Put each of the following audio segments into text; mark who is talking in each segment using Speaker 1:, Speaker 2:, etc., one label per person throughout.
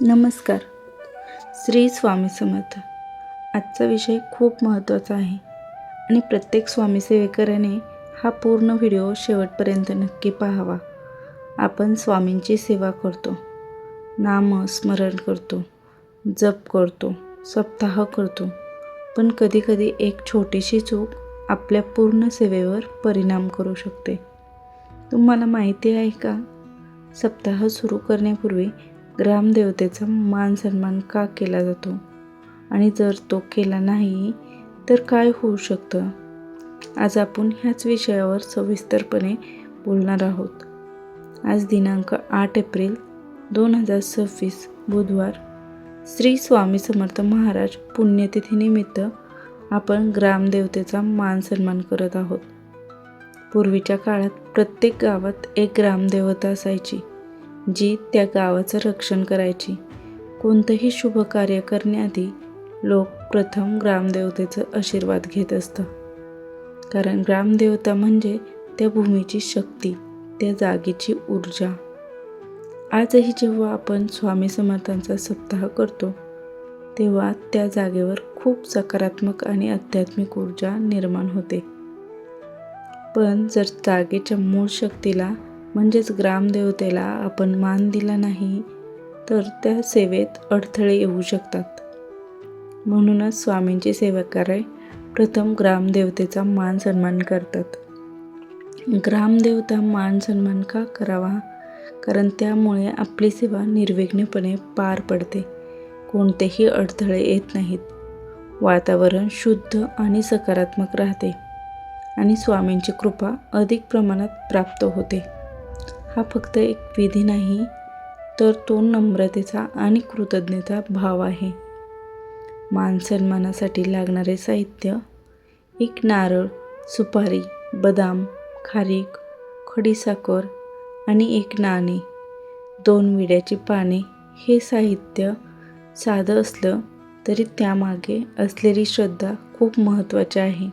Speaker 1: नमस्कार. श्री स्वामी समर्थ. आजचा विषय खूप महत्त्वाचा आहे आणि प्रत्येक स्वामी सेवेकराने हा पूर्ण व्हिडिओ शेवटपर्यंत नक्की पाहावा. आपण स्वामींची सेवा करतो, नामस्मरण करतो, जप करतो, सप्ताह करतो, पण कधीकधी एक छोटीशी चूक आपल्या पूर्ण सेवेवर परिणाम करू शकते. तुम्हाला माहिती आहे का? सप्ताह सुरू करण्यापूर्वी ग्रामदेवतेचा मान सन्मान का केला जातो आणि जर तो केला नाही तर काय होऊ शकतं? आज आपण ह्याच विषयावर सविस्तरपणे बोलणार आहोत. आज दिनांक 8 एप्रिल 2026 बुधवार, श्री स्वामी समर्थ महाराज पुण्यतिथीनिमित्त आपण ग्रामदेवतेचा मान सन्मान करत आहोत. पूर्वीच्या काळात प्रत्येक गावात एक ग्रामदेवता असायची, जी त्या गावाचं रक्षण करायची. कोणतंही शुभ कार्य करण्याआधी लोक प्रथम ग्रामदेवतेचा आशीर्वाद घेत असतं, कारण ग्रामदेवता म्हणजे त्या भूमीची शक्ती, त्या जागेची ऊर्जा. आजही जेव्हा आपण स्वामी समर्थांचा सप्ताह करतो तेव्हा त्या जागेवर खूप सकारात्मक आणि आध्यात्मिक ऊर्जा निर्माण होते. पण जर जागेच्या मूळ शक्तीला म्हणजेच ग्रामदेवतेला आपण मान दिला नाही तर त्या सेवेत अडथळे येऊ शकतात. म्हणूनच स्वामींची सेवेकरे प्रथम ग्रामदेवतेचा मान सन्मान करतात. ग्रामदेवता मान सन्मान का करावा? कारण त्यामुळे आपली सेवा निर्विघ्नपणे पार पडते, कोणतेही अडथळे येत नाहीत, वातावरण शुद्ध आणि सकारात्मक राहते आणि स्वामींची कृपा अधिक प्रमाणात प्राप्त होते. हा फक्त एक विधी नाही, तर तो नम्रतेचा आणि कृतज्ञता भाव आहे. मान सन्मानासाठी लागणारे साहित्य: एक नारळ, सुपारी, बदाम, खारीक, खडीसाखर आणि एक नाणे, 2 विड्याची पाने. हे साहित्य साधं असलं तरी त्यामागे असलेली श्रद्धा खूप महत्त्वाची आहे.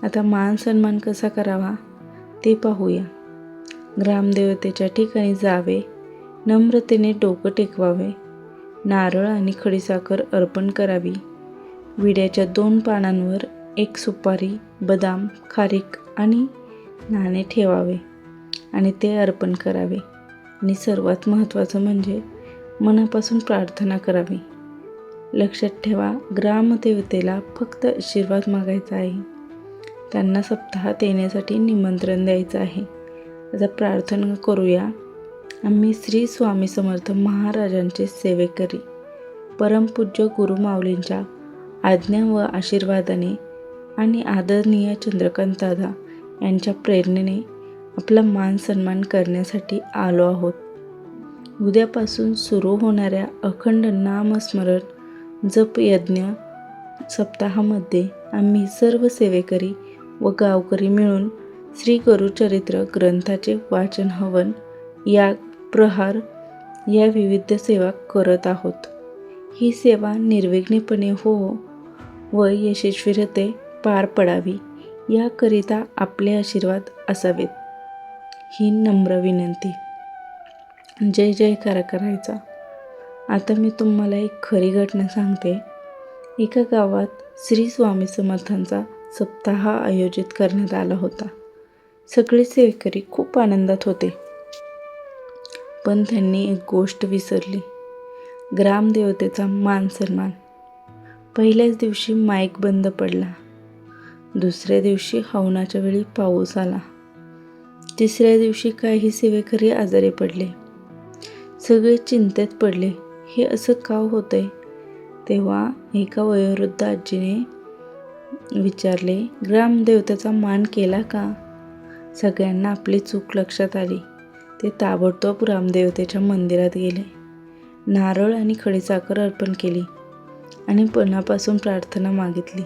Speaker 1: आता मान सन्मान कसा करावा ते पाहूया. ग्रामदेवतेच्या ठिकाणी जावे, नम्रतेने डोकं टेकवावे, नारळ आणि खडीसाखर अर्पण करावी, विड्याच्या 2 पानांवर एक सुपारी, बदाम, खारीक आणि नाणे ठेवावे आणि ते अर्पण करावे. आणि सर्वात महत्त्वाचं म्हणजे मनापासून प्रार्थना करावी. लक्षात ठेवा, ग्रामदेवतेला फक्त आशीर्वाद मागायचा आहे, त्यांना सप्ताहात येण्यासाठी निमंत्रण द्यायचं आहे. आता प्रार्थना करूया. आम्ही श्री स्वामी समर्थ महाराजांचे सेवेकरी, परमपूज्य गुरु माऊलींच्या आज्ञा व आशीर्वादाने आणि आदरणीय चंद्रकांत दादा यांच्या प्रेरणेने आपला मान सन्मान करण्यासाठी आलो आहोत. उद्यापासून सुरू होणाऱ्या अखंड नामस्मरण जप यज्ञ सप्ताहामध्ये आम्ही सर्व सेवेकरी व गावकरी मिळून श्री गुरुचरित्र ग्रंथाचे वाचन, हवन, याग, प्रहार या विविध सेवा करत आहोत. ही सेवा निर्विघ्नपणे हो व यशस्वीरित्या पार पडावी याकरिता आपले आशीर्वाद असावेत, ही नम्र विनंती. जय जयकार करायचा. आता मी तुम्हाला एक खरी घटना सांगते. एका गावात श्री स्वामी समर्थांचा सप्ताह आयोजित करण्यात आला होता. सगळे सेवेकरी खूप आनंदात होते, पण त्यांनी एक गोष्ट विसरली: ग्रामदेवतेचा मान सन्मान. पहिल्याच दिवशी माईक बंद पडला, दुसऱ्या दिवशी हवनाच्या वेळी पाऊस आला, तिसऱ्या दिवशी काही सेवेकरी आजारी पडले. सगळे चिंतेत पडले, हे असं का होतंय? तेव्हा एका वयोवृद्ध आजीने विचारले, ग्रामदेवतेचा मान केला का? सगळ्यांना आपली चूक लक्षात आली. ते ताबडतोब ग्रामदेवतेच्या मंदिरात गेले, नारळ आणि खडीसाखर अर्पण केली आणि मनापासून प्रार्थना मागितली,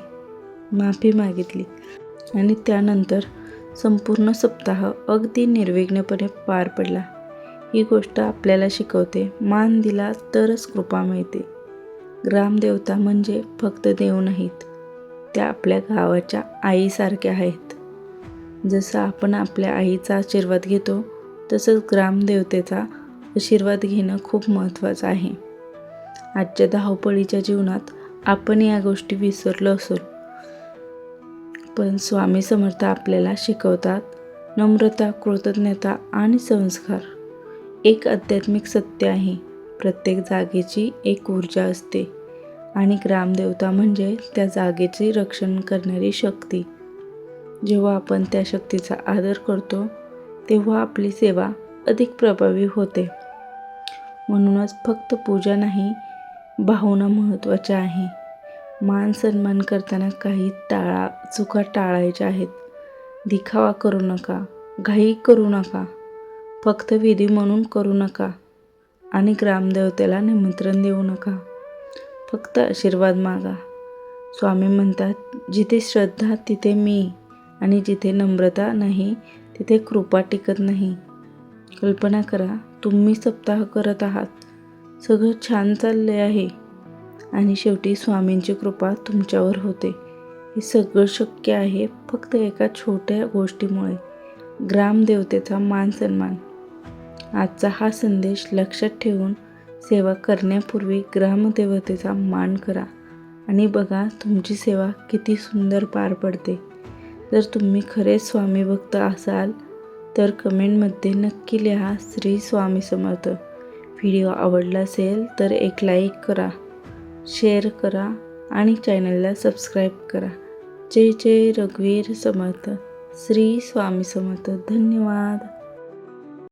Speaker 1: माफी मागितली आणि त्यानंतर संपूर्ण सप्ताह अगदी निर्विघ्नपणे पार पडला. ही गोष्ट आपल्याला शिकवते, मान दिला तरच कृपा मिळते. ग्रामदेवता म्हणजे फक्त देव नाहीत, त्या आपल्या गावाच्या आईसारख्या आहेत. जसं आपण आपल्या आईचा आशीर्वाद घेतो तसंच ग्रामदेवतेचा आशीर्वाद घेणं खूप महत्त्वाचं आहे. आजच्या धावपळीच्या जीवनात आपण या गोष्टी विसरलो असो, पण स्वामी समर्थ आपल्याला शिकवतात नम्रता, कृतज्ञता आणि संस्कार. एक आध्यात्मिक सत्य आहे, प्रत्येक जागेची एक ऊर्जा असते आणि ग्रामदेवता म्हणजे त्या जागेचे रक्षण करणारी शक्ती. जेव्हा आपण त्या शक्तीचा आदर करतो तेव्हा आपली सेवा अधिक प्रभावी होते. म्हणूनच फक्त पूजा नाही, भावना महत्त्वाच्या आहे. मान सन्मान करताना काही चुका टाळायच्या आहेत. दिखावा करू नका, घाई करू नका, फक्त विधी म्हणून करू नका आणि ग्रामदेवतेला निमंत्रण देऊ नका. फक्त आशीर्वाद मागा. स्वामी म्हणतात, जिथे श्रद्धा तिथे मी, आणि जिथे नम्रता नाही तिथे कृपा टिकत नाही. कल्पना करा, तुम्ही सप्ताह करत आहात, सगळं छान चालले आहे आणि शेवटी स्वामींची कृपा तुमच्यावर होते. हे सगळं शक्य आहे फक्त एका छोट्या गोष्टीमुळे, ग्रामदेवतेचा मान सन्मान. आजचा हा संदेश लक्षात ठेवून सेवा करण्यापूर्वी ग्रामदेवतेचा मान करा आणि बघा तुमची सेवा किती सुंदर पार पडते. जर तुम्ही खरे स्वामी भक्त असाल तर कमेंटमध्ये नक्की लिहा श्री स्वामी समर्थ. व्हिडिओ आवडला असेल तर एक लाईक करा, शेअर करा आणि चॅनलला सबस्क्राईब करा. जय जय रघुवीर समर्थ. श्री स्वामी समर्थ. धन्यवाद.